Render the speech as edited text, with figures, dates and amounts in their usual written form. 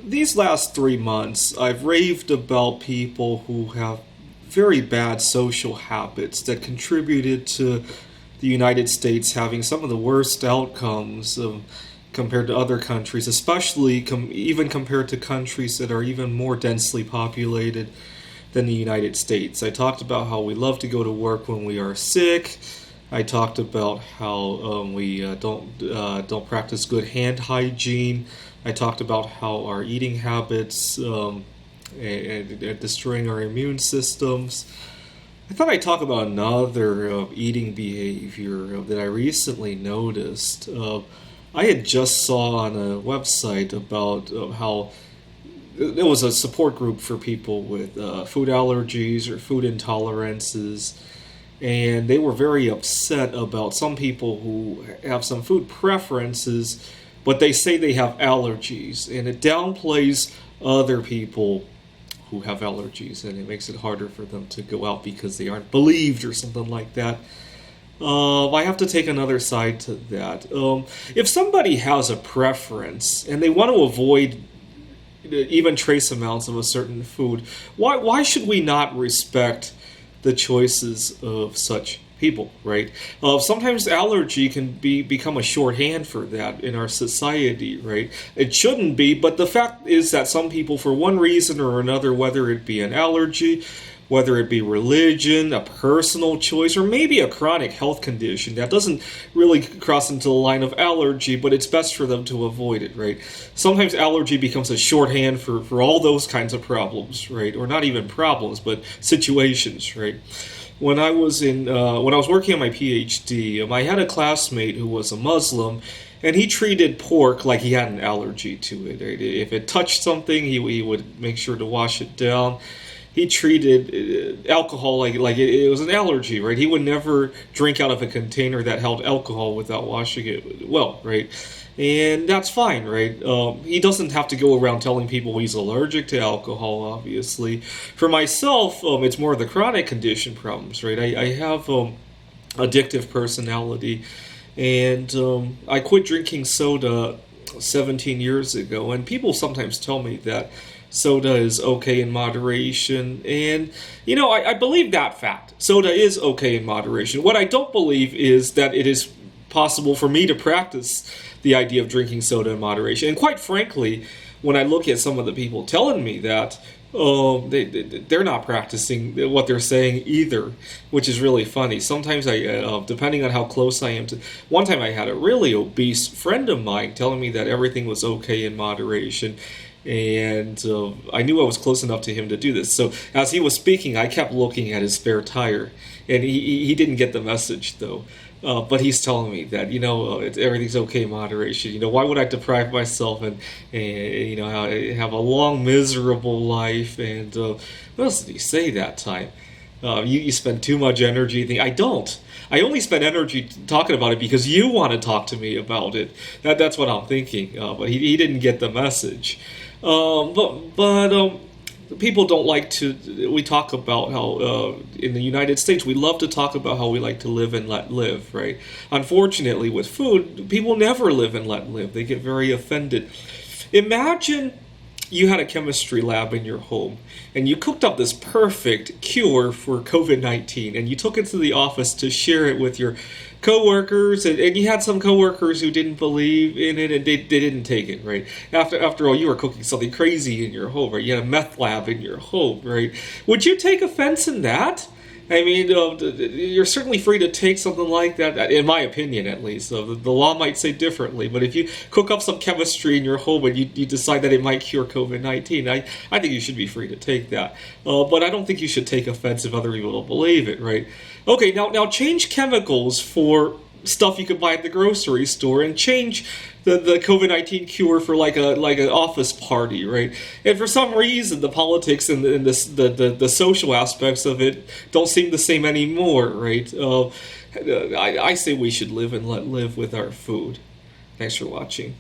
These last 3 months, I've raved about people who have very bad social habits that contributed to the United States having some of the worst outcomes compared to other countries, especially even compared to countries that are even more densely populated than the United States. I talked about how we love to go to work when we are sick. I talked about how we don't practice good hand hygiene. I talked about how our eating habits and destroying our immune systems. I thought I'd talk about another eating behavior that I recently noticed. I had just saw on a website about how it was a support group for people with food allergies or food intolerances, and they were very upset about some people who have some food preferences, but they say they have allergies, and it downplays other people who have allergies, and it makes it harder for them to go out because they aren't believed or something like that. I have to take another side to that. If somebody has a preference and they want to avoid even trace amounts of a certain food, why should we not respect the choices of such people, right? Sometimes allergy can become a shorthand for that in our society, right? It shouldn't be, but the fact is that some people, for one reason or another, whether it be an allergy, whether it be religion, a personal choice, or maybe a chronic health condition that doesn't really cross into the line of allergy, but it's best for them to avoid it, right? Sometimes allergy becomes a shorthand for all those kinds of problems, right? Or not even problems, but situations, right? When I was working on my PhD, I had a classmate who was a Muslim, and he treated pork like he had an allergy to it. Right? If it touched something, he would make sure to wash it down. He treated alcohol like it was an allergy, right? He would never drink out of a container that held alcohol without washing it well, right? And that's fine, right? He doesn't have to go around telling people he's allergic to alcohol, obviously. For myself, it's more the chronic condition problems, right? I have addictive personality, and I quit drinking soda 17 years ago, and people sometimes tell me that soda is okay in moderation, and I believe that fact. Soda is okay in moderation. What I don't believe is that it is possible for me to practice the idea of drinking soda in moderation. And quite frankly, when I look at some of the people telling me that, they're not practicing what they're saying either, which is really funny. Sometimes depending on how close I am to, one time I had a really obese friend of mine telling me that everything was okay in moderation, and I knew I was close enough to him to do this. So as he was speaking, I kept looking at his spare tire, and he didn't get the message though. But he's telling me that everything's okay in moderation. Why would I deprive myself and have a long miserable life? And what else did he say that time? You spend too much energy. I don't. I only spend energy talking about it because you want to talk to me about it. That's what I'm thinking. But he didn't get the message. But people don't like to. We talk about how in the United States we love to talk about how we like to live and let live, right? Unfortunately, with food, people never live and let live. They get very offended. Imagine you had a chemistry lab in your home and you cooked up this perfect cure for COVID-19, and you took it to the office to share it with your coworkers, and you had some coworkers who didn't believe in it, and they didn't take it, right? After all, you were cooking something crazy in your home, right? You had a meth lab in your home, right? Would you take offense in that? I mean, you're certainly free to take something like that, in my opinion at least. The law might say differently, but if you cook up some chemistry in your home and you decide that it might cure COVID-19, I think you should be free to take that. But I don't think you should take offense if other people don't believe it, right? Okay, now change chemicals for stuff you could buy at the grocery store, and change the COVID-19 cure for like an office party, right? And for some reason, the politics and the social aspects of it don't seem the same anymore, right? I say we should live and let live with our food. Thanks for watching.